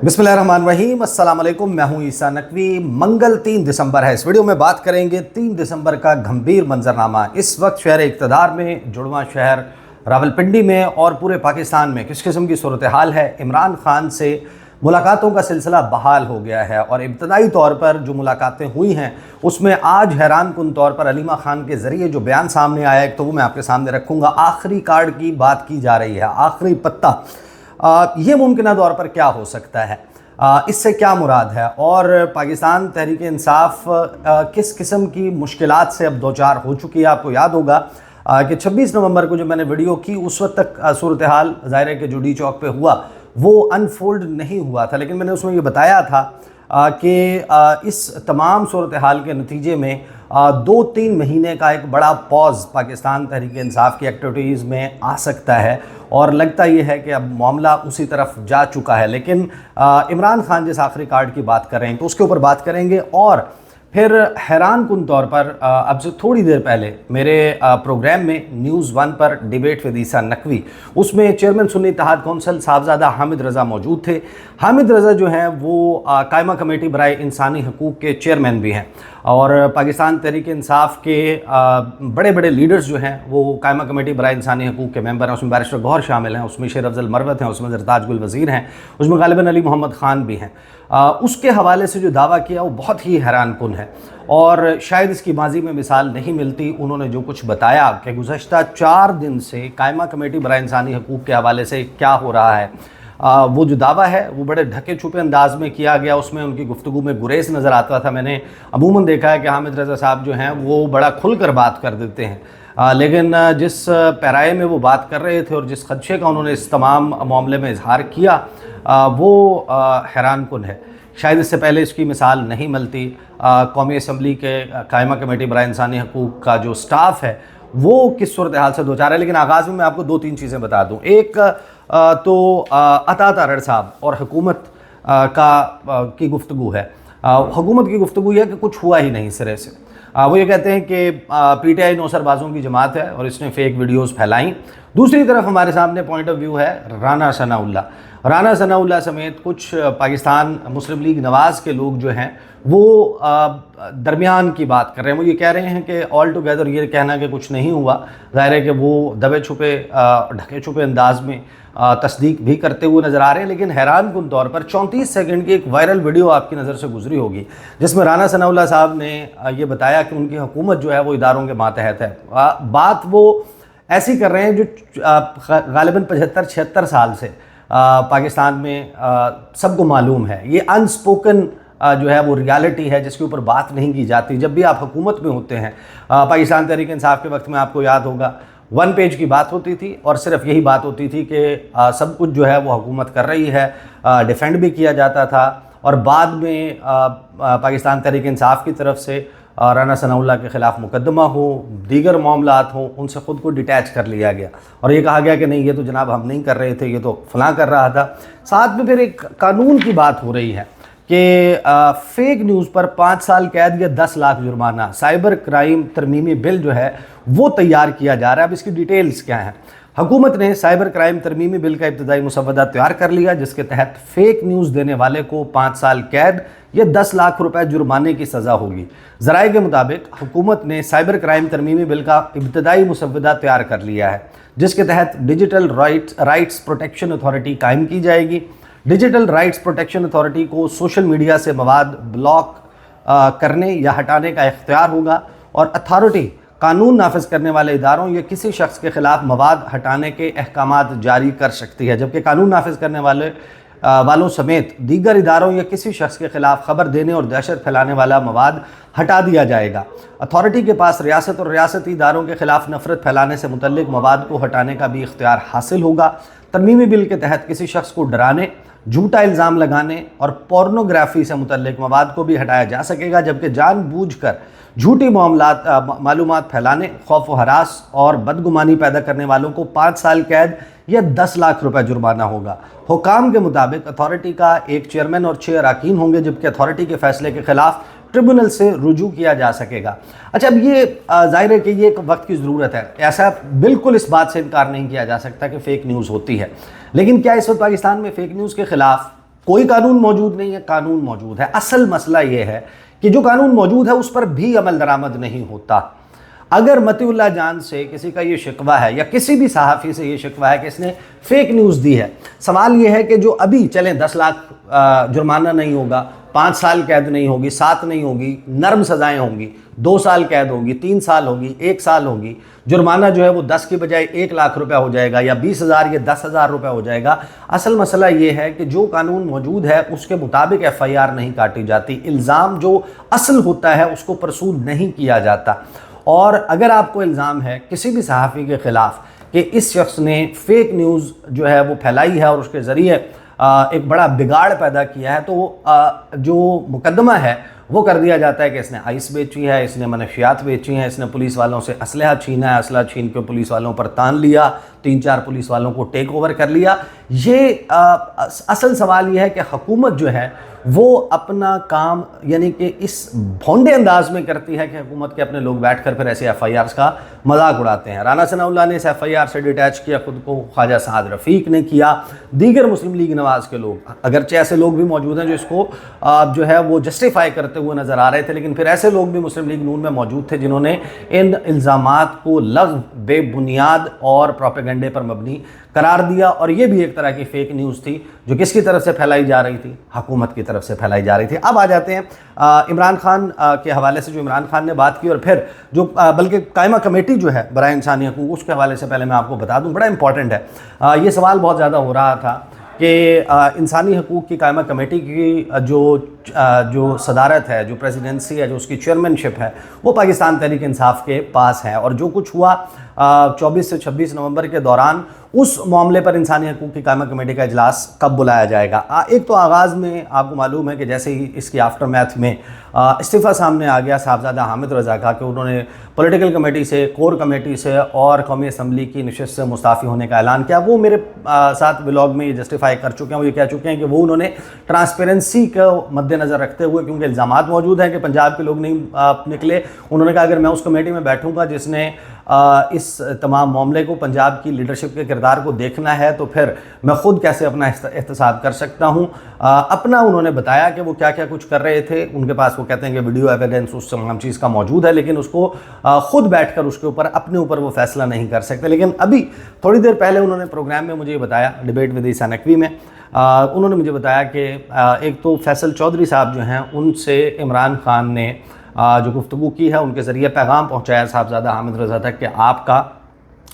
बिस्मिल्लाहिर्रहमानिर्रहीम, अस्सलाम वालेकुम। मैं हूं ईसा नकवी। मंगल 3 दिसंबर है। इस वीडियो में बात करेंगे 3 दिसंबर का गंभीर मंजरनामा। इस वक्त शहर इक़्तिदार में, जुड़वां शहर रावलपिंडी में और पूरे पाकिस्तान में किस किस्म की सूरत हाल है। इमरान खान से मुलाकातों का सिलसिला बहाल हो गया है और इब्तदाई तौर पर जो मुलाकातें हुई हैं उसमें आज हैरान कुन तौर पर अलीमा खान के ज़रिए जो बयान सामने आया है, तो वो मैं आपके सामने रखूँगा। आखिरी कार्ड की बात की जा रही है, आखिरी पत्ता। ये मुमकिन तौर पर क्या हो सकता है, इससे क्या मुराद है और पाकिस्तान तहरीक इंसाफ किस किस्म की मुश्किलात से अब दो चार हो चुकी है। आपको याद होगा कि 26 नवंबर को जो मैंने वीडियो की उस वक्त तक सूरत हाल ज़ाहिर है कि जो डी चौक पे हुआ वो अनफोल्ड नहीं हुआ था, लेकिन मैंने उसमें ये बताया था कि इस तमाम सूरत हाल के नतीजे में 2-3 महीने का एक बड़ा पॉज पाकिस्तान तहरीक इंसाफ की एक्टिविटीज़ में आ सकता है और लगता ये है कि अब मामला उसी तरफ जा चुका है। लेकिन इमरान खान जिस आखिरी कार्ड की बात कर रहे हैं तो उसके ऊपर बात करेंगे। और फिर हैरान कुन तौर पर अब से थोड़ी देर पहले मेरे प्रोग्राम में न्यूज़ 1 पर डिबेट विद ईसा नकवी, उसमें चेयरमैन सुन्नी इत्तेहाद कौंसिल साहबजादा हामिद रज़ा मौजूद थे। हामिद रज़ा जो हैं वो कायमा कमेटी बराए इंसानी हकूक़ के चेयरमैन भी हैं और पाकिस्तान तहरीक इंसाफ के बड़े बड़े लीडर्स जो हैं वो कायमा कमेटी बराए इंसानी हकूक़ के मेंबर हैं। उसमें बैरिस्टर गौहर शामिल हैं, उसमें शेर अफजल मरवत हैं, उसमें ज़रताज गुल वज़ीर हैं, उसमें गालिबन अली मोहम्मद ख़ान भी हैं। उसके हवाले से जो दावा किया वो बहुत ही हैरान कुन है और शायद इसकी माजी में मिसाल नहीं मिलती। उन्होंने जो कुछ बताया कि गुज़श्ता 4 दिन से कायमा कमेटी बराए इंसानी हकूक़ के हवाले से क्या हो रहा है, वो जो दावा है वो बड़े ढके छुपे अंदाज में किया गया। उसमें उनकी गुफ्तगू में गुरेज नज़र आता था। मैंने अमूमन देखा है कि हामिद रज़ा साहब जो हैं वो बड़ा खुल कर बात कर देते हैं, लेकिन जिस पैराए में वो बात कर रहे थे और जिस खदशे का उन्होंने इस तमाम मामले में इजहार किया वो हैरान कुन है। शायद इससे पहले इसकी मिसाल नहीं मिलती। कौमी असम्बली के कायमा कमेटी बराए इंसानी हकूक़ का जो स्टाफ है वो किस सूरत हाल से दो चार है। लेकिन आगाज़ में मैं आपको 2-3 चीज़ें बता दूँ। एक तो अता तारड़ साहब और हुकूमत की गुफ्तगू है। हुकूमत की गुफ्तगू है कि कुछ हुआ ही नहीं सिरे से। वो ये कहते हैं कि PTI नौसरबाजों की जमात है और इसने फेक वीडियोस फैलाई। दूसरी तरफ हमारे सामने पॉइंट ऑफ व्यू है राना सनाउल्लाह समेत कुछ पाकिस्तान मुस्लिम लीग नवाज़ के लोग जो हैं वो दरमियान की बात कर रहे हैं। वो ये कह रहे हैं कि ऑल टुगेदर ये कहना कि कुछ नहीं हुआ, ज़ाहिर है कि वो दबे छुपे ढके छुपे अंदाज में तस्दीक भी करते हुए नज़र आ रहे हैं। लेकिन हैरान कुन तौर पर 34 सेकंड की एक वायरल वीडियो आपकी नज़र से गुजरी होगी जिसमें राना सनाउल्लाह साहब ने ये बताया कि उनकी हुकूमत जो है वो इदारों के मातहत है। बात वो ऐसी कर रहे हैं जो गालिबन 75-76 साल से पाकिस्तान में सबको मालूम है। ये अनस्पोकन जो है वो रियलिटी है जिसके ऊपर बात नहीं की जाती। जब भी आप हुकूमत में होते हैं, पाकिस्तान तहरीक इंसाफ के वक्त में आपको याद होगा 1 पेज की बात होती थी और सिर्फ यही बात होती थी कि सब कुछ जो है वो हुकूमत कर रही है, डिफेंड भी किया जाता था और बाद में पाकिस्तान तहरीक इंसाफ की तरफ से राना सनाउल्लाह के ख़िलाफ़ मुकदमा हो, दीगर मामलात हो, उनसे ख़ुद को डिटैच कर लिया गया और ये कहा गया कि नहीं ये तो जनाब हम नहीं कर रहे थे, ये तो फ़लाँ कर रहा था। साथ में फिर एक कानून की बात हो रही है कि फ़ेक न्यूज़ पर 5 साल कैद या 10 लाख जुर्माना, साइबर क्राइम तरमीमी बिल जो है वो तैयार किया जा रहा है। अब इसकी डिटेल्स क्या हैं। हुकूमत ने साइबर क्राइम तरमीमी बिल का इब्तदाई मुसवदा तैयार कर लिया जिसके तहत फ़ेक न्यूज़ देने वाले को 5 साल कैद या 10 लाख रुपए जुर्माने की सज़ा होगी। ज़राए के मुताबिक हुकूमत ने साइबर क्राइम तरमीमी बिल का इब्तदाई मुसवदा तैयार कर लिया है जिसके तहत डिजिटल राइट्स प्रोटेक्शन अथॉरिटी कायम की जाएगी। डिजिटल राइट्स प्रोटेक्शन अथॉरिटी को सोशल मीडिया से मवाद ब्लॉक करने या हटाने का इख्तियार होगा और अथॉरिटी कानून नाफिज करने वाले इदारों या किसी शख्स के ख़िलाफ़ मवाद हटाने के अहकामात जारी कर सकती है, जबकि कानून नाफिज करने वालों समेत दीगर इदारों या किसी शख्स के ख़िलाफ़ ख़बर देने और दहशत फैलाने वाला मवाद हटा दिया जाएगा। अथॉरिटी के पास रियासत और रियासती इदारों के ख़िलाफ़ नफ़रत फैलाने से मुतल्लिक मवाद को हटाने का भी इख्तियार हासिल होगा। तरमीमी बिल के तहत किसी शख्स को डराने, झूठा इल्ज़ाम लगाने और पोर्नोग्राफी से मुतल्लिक मवाद को भी हटाया जा सकेगा, जबकि जानबूझकर झूठी मालूमात फैलाने, खौफ व हरास और बदगुमानी पैदा करने वालों को 5 साल कैद या 10 लाख रुपए जुर्माना होगा। हुकाम के मुताबिक अथॉरिटी का एक चेयरमैन और 6 अरकान होंगे, जबकि अथॉरिटी के फैसले के ख़िलाफ़ ट्रिब्यूनल से रुजू किया जा सकेगा। अच्छा, अब ये जाहिर है कि ये एक वक्त की ज़रूरत है। ऐसा बिल्कुल इस बात से इनकार नहीं किया जा सकता कि फ़ेक न्यूज़ होती है, लेकिन क्या इस वक्त पाकिस्तान में फ़ेक न्यूज़ के ख़िलाफ़ कोई कानून मौजूद नहीं है, कानून मौजूद है। असल मसला ये है कि जो कानून मौजूद है उस पर भी अमल दरामद नहीं होता। अगर मतीउल्लाह जान से किसी का ये शिकवा है या किसी भी सहाफ़ी से ये शिकवा है कि इसने फेक न्यूज़ दी है, सवाल ये है कि जो अभी चलें 10 लाख जुर्माना नहीं होगा, 5 साल कैद नहीं होगी, 7 नहीं होगी, नरम सज़ाएं होंगी, 2 साल कैद होगी, 3 साल होगी, 1 साल होगी, जुर्माना जो है वो 10 की बजाय 1 लाख रुपया हो जाएगा या 20,000 या 10,000 रुपया हो जाएगा। असल मसला ये है कि जो कानून मौजूद है उसके मुताबिक FIR नहीं काटी जाती, इल्ज़ाम जो असल होता है उसको परसूद नहीं किया जाता। और अगर आपको इल्ज़ाम है किसी भी सहाफ़ी के ख़िलाफ़ कि इस शख्स ने फ़ेक न्यूज़ जो है वो फैलाई है और उसके ज़रिए एक बड़ा बिगाड़ पैदा किया है, तो जो मुकदमा है वो कर दिया जाता है कि इसने आइस बेची है, इसने मनशियात बेची हैं, इसने पुलिस वालों से असलहा छीना है, असलहा छीन के पुलिस वालों पर तान लिया, 3-4 पुलिस वालों को टेक ओवर कर लिया। ये असल सवाल ये है कि हुकूमत जो है वो अपना काम यानी कि इस भोंडे अंदाज में करती है कि हुकूमत के अपने लोग बैठकर फिर ऐसे FIRs का मजाक उड़ाते हैं। राना सनाउल्लाह ने इस FIR से डिटैच किया खुद को, ख्वाजा साद रफ़ीक ने किया, दीगर मुस्लिम लीग नवाज़ के लोग, अगरचे ऐसे लोग भी मौजूद हैं जो इसको जो है वो जस्टिफाई करते हुए नज़र आ रहे थे, लेकिन फिर ऐसे लोग भी मुस्लिम लीग नून में मौजूद थे जिन्होंने इन इल्ज़ामात को लग़्व, बेबुनियाद और प्रोपेगेंडे पर मबनी करार दिया। और ये भी एक तरह की फ़ेक न्यूज़ थी जो किसकी तरफ से फैलाई जा रही थी, हुकूमत की तरफ से फैलाई जा रही थी। अब आ जाते हैं इमरान खान के हवाले से, जो इमरान खान ने बात की, और फिर जो बल्कि कायमा कमेटी जो है बराए इंसानी हकूक़, उसके हवाले से पहले मैं आपको बता दूं, बड़ा इंपॉर्टेंट है। ये सवाल बहुत ज़्यादा हो रहा था कि इंसानी हकूक़ की कायमा कमेटी की जो सदारत है, जो प्रेसिडेंसी है, जो उसकी चेयरमैनशिप है, वो पाकिस्तान तहरीक इंसाफ के पास है। और जो कुछ हुआ 24 से 26 नवंबर के दौरान, उस मामले पर इंसानी हकूक़ की कायमा कमेटी का इजलास कब बुलाया जाएगा। एक तो आगाज़ में आपको मालूम है कि जैसे ही इसकी आफ्टर मैथ में इस्तीफ़ा सामने आ गया साहबजादा हामिद रज़ा का कि उन्होंने पॉलिटिकल कमेटी से, कोर कमेटी से और कौमी असम्बली की नशिस्त से मुस्ताफ़ी होने का ऐलान किया। वो मेरे साथ व्लॉग में ये जस्टिफाई कर चुके हैं, वो ये कह चुके हैं कि वो उन्होंने ट्रांसपेरेंसी को मद्देनज़र रखते हुए, क्योंकि इल्ज़ामात मौजूद हैं कि पंजाब के लोग नहीं निकले, उन्होंने कहा अगर मैं उस कमेटी में बैठूँगा जिसने इस तमाम मामले को, पंजाब की लीडरशिप के किरदार को देखना है, तो फिर मैं ख़ुद कैसे अपना एहतसाब कर सकता हूँ। अपना उन्होंने बताया कि वो क्या क्या कुछ कर रहे थे। उनके पास, वो कहते हैं कि वीडियो एविडेंस उस तमाम चीज़ का मौजूद है, लेकिन उसको ख़ुद बैठकर उसके ऊपर अपने ऊपर वो फैसला नहीं कर सकते। लेकिन अभी थोड़ी देर पहले उन्होंने प्रोग्राम में मुझे ये बताया, डिबेट विद ईसा नकवी में, उन्होंने मुझे बताया कि एक तो फैसल चौधरी साहब जो हैं, उनसे इमरान खान ने जो गुफ्तगू की है, उनके ज़रिए पैगाम पहुँचाया साहबजादा हामिद रज़ा तक कि आपका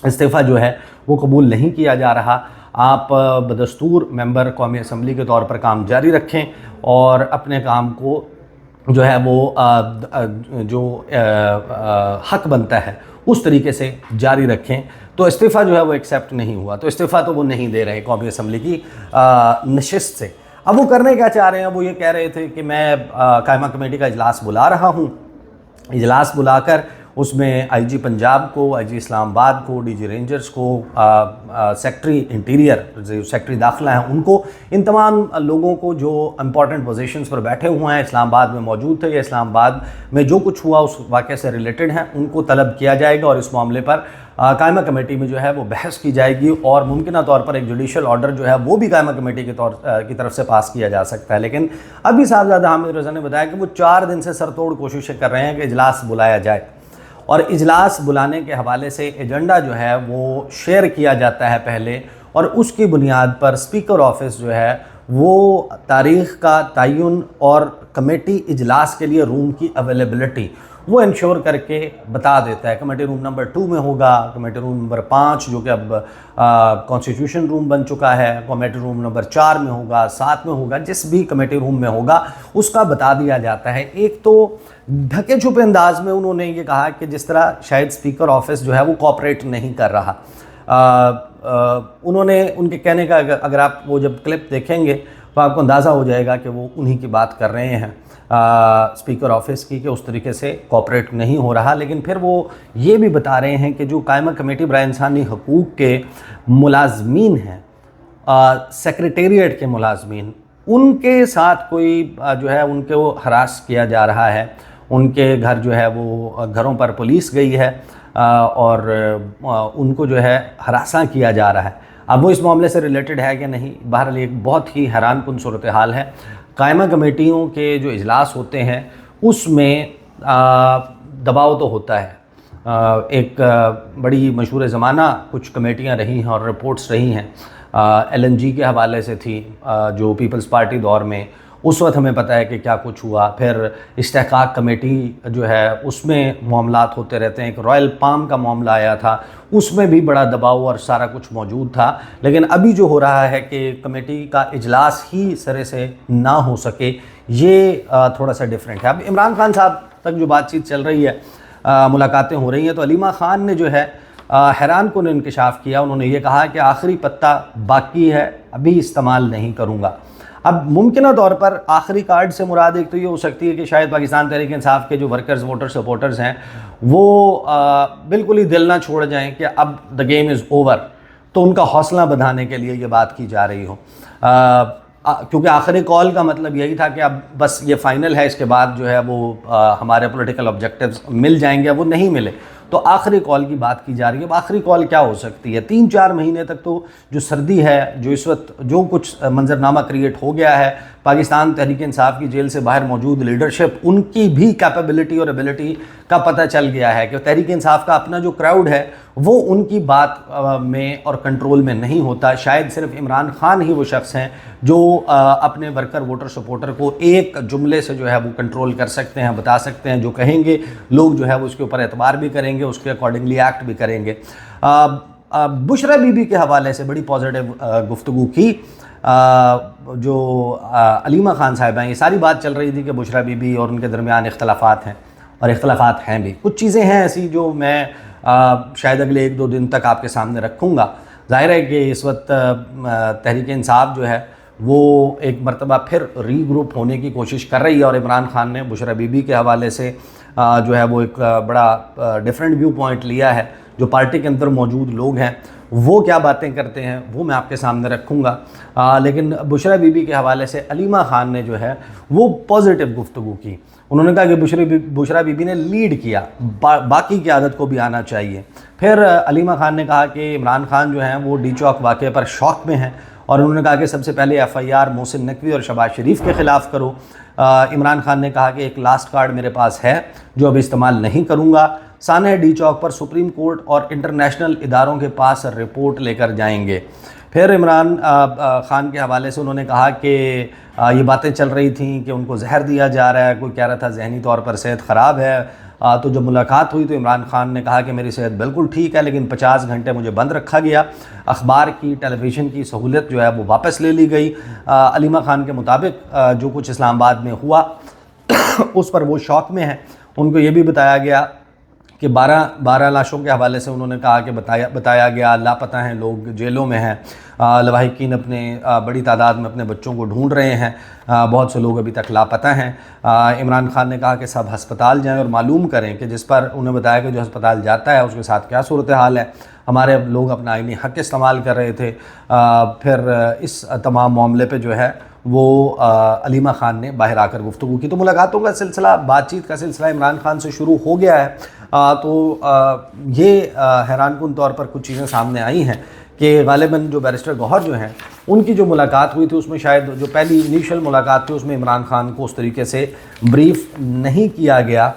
इस्तीफ़ा जो है वो कबूल नहीं किया जा रहा, आप बदस्तूर मेंबर कौमी असम्बली के तौर पर काम जारी रखें और अपने काम को जो है वो जो हक बनता है उस तरीके से जारी रखें। तो इस्तीफ़ा जो है वो एक्सेप्ट नहीं हुआ, तो इस्तीफ़ा तो वो नहीं दे रहे कौमी असम्बली की नशिस्त से। अब वो करने क्या चाह रहे हैं, वो ये कह रहे थे कि मैं कायमा कमेटी का इजलास बुला रहा हूँ, इजलास बुलाकर उसमें IG पंजाब को, IG इस्लामाबाद को, DG रेंजर्स को, सेक्रेटरी इंटीरियर, जो सेक्रेटरी दाखिला हैं उनको, इन तमाम लोगों को जो इम्पॉर्टेंट पोजीशंस पर बैठे हुए हैं, इस्लामाबाद में मौजूद थे या इस्लामाबाद में जो कुछ हुआ उस वाक़े से रिलेटेड हैं, उनको तलब किया जाएगा और इस मामले पर कायमा कमेटी में जो है वो बहस की जाएगी और मुमकिन तौर पर एक जुडिशल ऑर्डर जो है वो भी कायमा कमेटी की तरफ से पास किया जा सकता है। लेकिन अभी साहबजादा हामिद रज़ा ने बताया कि वो 4 दिन से सरतोड़ कोशिशें कर रहे हैं कि इजलास बुलाया जाए, और इजलास बुलाने के हवाले से एजेंडा जो है वो शेयर किया जाता है पहले, और उसकी बुनियाद पर स्पीकर ऑफिस जो है वो तारीख़ का तयन और कमेटी इजलास के लिए रूम की अवेलेबिलिटी वो इंश्योर करके बता देता है। कमेटी रूम नंबर 2 में होगा, कमेटी रूम नंबर 5 जो कि अब कॉन्स्टिट्यूशन रूम बन चुका है, कमेटी रूम नंबर 4 में होगा, 7 में होगा, जिस भी कमेटी रूम में होगा उसका बता दिया जाता है। एक तो ढके छुपे अंदाज में उन्होंने ये कहा कि जिस तरह शायद स्पीकर ऑफिस जो है वो कोऑपरेट नहीं कर रहा। उन्होंने उनके कहने का अगर आप वो जब क्लिप देखेंगे तो आपको अंदाज़ा हो जाएगा कि वो उन्हीं की बात कर रहे हैं स्पीकर ऑफिस की, कि उस तरीके से कोऑपरेट नहीं हो रहा। लेकिन फिर वो ये भी बता रहे हैं कि जो कायमा कमेटी बराए इंसानी हकूक़ के मुलाजमीन हैं, सेक्रेटेरिएट के मुलाजमीन, उनके साथ कोई जो है उनको हरास किया जा रहा है, उनके घर जो है वो घरों पर पुलिस गई है और उनको जो है हरासा किया जा रहा है। اب وہ اس معاملے سے ریلیٹڈ ہے کہ نہیں، بہرحال ایک بہت ہی حیران کن صورتحال ہے۔ قائمہ کمیٹیوں کے جو اجلاس ہوتے ہیں اس میں دباؤ تو ہوتا ہے۔ ایک بڑی مشہور زمانہ کچھ کمیٹیاں رہی ہیں اور رپورٹس رہی ہیں، LNG کے حوالے سے تھی جو پیپلز پارٹی دور میں، اس وقت ہمیں پتہ ہے کہ کیا کچھ ہوا۔ پھر استحقاق کمیٹی جو ہے اس میں معاملات ہوتے رہتے ہیں، ایک رائل پام کا معاملہ آیا تھا، اس میں بھی بڑا دباؤ اور سارا کچھ موجود تھا۔ لیکن ابھی جو ہو رہا ہے کہ کمیٹی کا اجلاس ہی سرے سے نہ ہو سکے، یہ تھوڑا سا ڈیفرنٹ ہے۔ اب عمران خان صاحب تک جو بات چیت چل رہی ہے، ملاقاتیں ہو رہی ہیں، تو علیمہ خان نے جو ہے حیران کن انکشاف کیا۔ انہوں نے یہ کہا کہ آخری پتہ باقی ہے، ابھی استعمال نہیں کروں گا۔ اب ممکنہ طور پر آخری کارڈ سے مراد ایک تو یہ ہو سکتی ہے کہ شاید پاکستان تحریک انصاف کے جو ورکرز، ووٹر، سپورٹرز ہیں، وہ بالکل ہی دل نہ چھوڑ جائیں کہ اب دا گیم از اوور، تو ان کا حوصلہ بڑھانے کے لیے یہ بات کی جا رہی ہو، کیونکہ آخری کال کا مطلب یہی تھا کہ اب بس یہ فائنل ہے، اس کے بعد جو ہے وہ ہمارے پولیٹیکل آبجیکٹیوز مل جائیں گے، وہ نہیں ملے، تو آخری کال کی بات کی جا رہی ہے۔ اب آخری کال کیا ہو سکتی ہے؟ 3-4 مہینے تک تو جو سردی ہے، جو اس وقت جو کچھ منظرنامہ کریٹ ہو گیا ہے، پاکستان تحریک انصاف کی جیل سے باہر موجود لیڈرشپ، ان کی بھی کیپیبلٹی اور ایبلٹی کا پتہ چل گیا ہے کہ تحریک انصاف کا اپنا جو کراؤڈ ہے وہ ان کی بات میں اور کنٹرول میں نہیں ہوتا۔ شاید صرف عمران خان ہی وہ شخص ہیں جو اپنے ورکر، ووٹر، سپورٹر کو ایک جملے سے جو ہے وہ کنٹرول کر سکتے ہیں، بتا سکتے ہیں، جو کہیں گے لوگ جو ہے وہ اس کے اوپر اعتبار بھی کریں گے، اس کے اکارڈنگلی ایکٹ بھی کریں گے۔ بشرا بی بی کے حوالے سے بڑی پازیٹیو گفتگو کی جو علیمہ خان صاحب ہیں۔ یہ ساری بات چل رہی تھی کہ بشرا بی بی اور ان کے درمیان اختلافات ہیں، اور اختلافات ہیں بھی، کچھ چیزیں ہیں ایسی جو میں شاید اگلے 1-2 دن تک آپ کے سامنے رکھوں گا۔ ظاہر ہے کہ اس وقت تحریک انصاف جو ہے وہ ایک مرتبہ پھر ری گروپ ہونے کی کوشش کر رہی ہے، اور عمران خان نے بشرا بی بی کے حوالے سے جو ہے وہ ایک بڑا ڈیفرنٹ ویو پوائنٹ لیا ہے۔ جو پارٹی کے اندر موجود لوگ ہیں وہ کیا باتیں کرتے ہیں وہ میں آپ کے سامنے رکھوں گا، لیکن بشرا بی بی کے حوالے سے علیمہ خان نے جو ہے وہ پازیٹیو گفتگو کی۔ انہوں نے کہا کہ بشرا بی بی نے لیڈ کیا، باقی کی عادت کو بھی آنا چاہیے۔ پھر علیمہ خان نے کہا کہ عمران خان جو ہیں وہ ڈی چوک واقعے پر شوق میں ہیں، اور انہوں نے کہا کہ سب سے پہلے FIR محسن نقوی اور شہباز شریف کے خلاف کرو۔ عمران خان نے کہا کہ ایک لاسٹ کارڈ میرے پاس ہے جو اب استعمال نہیں کروں گا، سانحہ ڈی چوک پر سپریم کورٹ اور انٹرنیشنل اداروں کے پاس رپورٹ لے کر جائیں گے۔ پھر عمران خان کے حوالے سے انہوں نے کہا کہ یہ باتیں چل رہی تھیں کہ ان کو زہر دیا جا رہا ہے، کوئی کہہ رہا تھا ذہنی طور پر صحت خراب ہے، تو جب ملاقات ہوئی تو عمران خان نے کہا کہ میری صحت بالکل ٹھیک ہے، لیکن 50 گھنٹے مجھے بند رکھا گیا، اخبار کی، ٹیلی ویژن کی سہولت جو ہے وہ واپس لے لی گئی۔ علیمہ خان کے مطابق جو کچھ اسلام آباد میں ہوا اس پر وہ شوق میں ہیں۔ ان کو یہ بھی بتایا گیا کہ 12 لاشوں کے حوالے سے انہوں نے کہا کہ بتایا گیا لاپتہ ہیں لوگ، جیلوں میں ہیں، لواحقین اپنے بڑی تعداد میں اپنے بچوں کو ڈھونڈ رہے ہیں، بہت سے لوگ ابھی تک لاپتہ ہیں۔ عمران خان نے کہا کہ سب ہسپتال جائیں اور معلوم کریں کہ جس پر انہیں بتایا کہ جو ہسپتال جاتا ہے اس کے ساتھ کیا صورتحال ہے۔ ہمارے لوگ اپنا آئینی حق استعمال کر رہے تھے۔ پھر اس تمام معاملے پہ جو ہے وہ علیمہ خان نے باہر آ کر گفتگو کی۔ تو ملاقاتوں کا سلسلہ، بات چیت کا سلسلہ عمران خان سے شروع ہو گیا ہے۔ تو یہ حیران کن طور پر کچھ چیزیں سامنے آئی ہیں کہ غالباً جو بیرسٹر گوہر جو ہیں ان کی جو ملاقات ہوئی تھی اس میں شاید جو پہلی انیشل ملاقات تھی اس میں عمران خان کو اس طریقے سے بریف نہیں کیا گیا،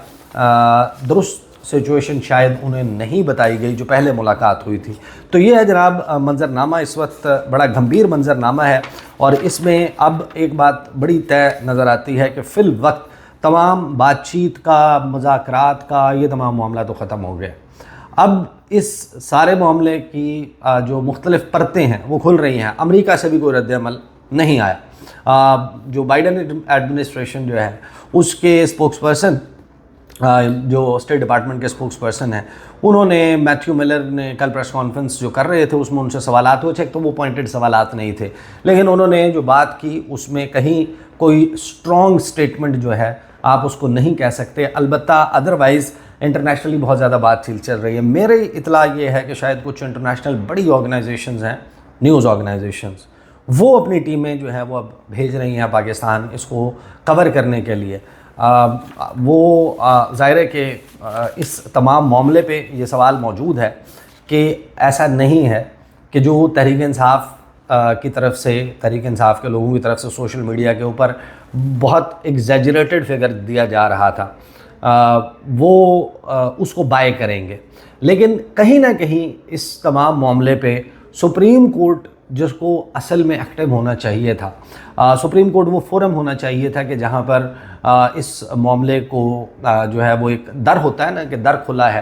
درست سچویشن شاید انہیں نہیں بتائی گئی جو پہلے ملاقات ہوئی تھی۔ تو یہ ہے جناب منظرنامہ، اس وقت بڑا گھمبیر منظرنامہ ہے، اور اس میں اب ایک بات بڑی طے نظر آتی ہے کہ فی الوقت تمام بات چیت کا، مذاکرات کا یہ تمام معاملہ تو ختم ہو گیا۔ اب اس سارے معاملے کی جو مختلف پرتیں ہیں وہ کھل رہی ہیں۔ امریکہ سے بھی کوئی رد عمل نہیں آیا۔ جو بائیڈن ایڈمنسٹریشن جو ہے اس کے اسپوکس پرسن، جو اسٹیٹ ڈپارٹمنٹ کے اسپوکس پرسن ہیں، انہوں نے میتھیو ملر نے کل پریس کانفرنس جو کر رہے تھے اس میں ان سے سوالات ہوئے تھے، تو وہ پوائنٹڈ سوالات نہیں تھے، لیکن انہوں نے جو بات کی اس میں کہیں کوئی اسٹرانگ سٹیٹمنٹ جو ہے آپ اس کو نہیں کہہ سکتے۔ البتہ ادروائز انٹرنیشنلی بہت زیادہ بات چل رہی ہے۔ میری اطلاع یہ ہے کہ شاید کچھ انٹرنیشنل بڑی آرگنائزیشنز ہیں، نیوز آرگنائزیشنز، وہ اپنی ٹیمیں جو ہیں وہ اب بھیج رہی ہیں پاکستان اس کو کور کرنے کے لیے۔ وہ ظاہر ہے کہ اس تمام معاملے پہ یہ سوال موجود ہے کہ ایسا نہیں ہے کہ جو تحریک انصاف کی طرف سے، تحریک انصاف کے لوگوں کی طرف سے سوشل میڈیا کے اوپر بہت ایگزیجریٹڈ فگر دیا جا رہا تھا، وہ اس کو بائی کریں گے. لیکن کہیں نہ کہیں اس تمام معاملے پہ سپریم کورٹ، جس کو اصل میں ایکٹیو ہونا چاہیے تھا، سپریم کورٹ وہ فورم ہونا چاہیے تھا کہ جہاں پر اس معاملے کو جو ہے وہ ایک در ہوتا ہے نا کہ در کھلا ہے،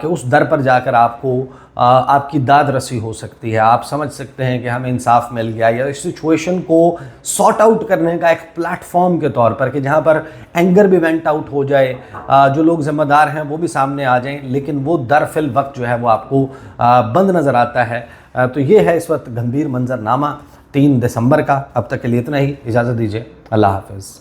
کہ اس در پر جا کر آپ کو آپ کی داد رسی ہو سکتی ہے، آپ سمجھ سکتے ہیں کہ ہمیں انصاف مل گیا، یا اس سچویشن کو سارٹ آؤٹ کرنے کا ایک پلیٹ فارم کے طور پر، کہ جہاں پر اینگر بھی وینٹ آؤٹ ہو جائے، جو لوگ ذمہ دار ہیں وہ بھی سامنے آ جائیں، لیکن وہ در فی الوقت جو ہے وہ آپ کو بند نظر آتا ہے. تو یہ ہے اس وقت گمبھیر منظر نامہ 3 دسمبر کا. اب تک کے لیے اتنا ہی، اجازت دیجیے، اللہ حافظ.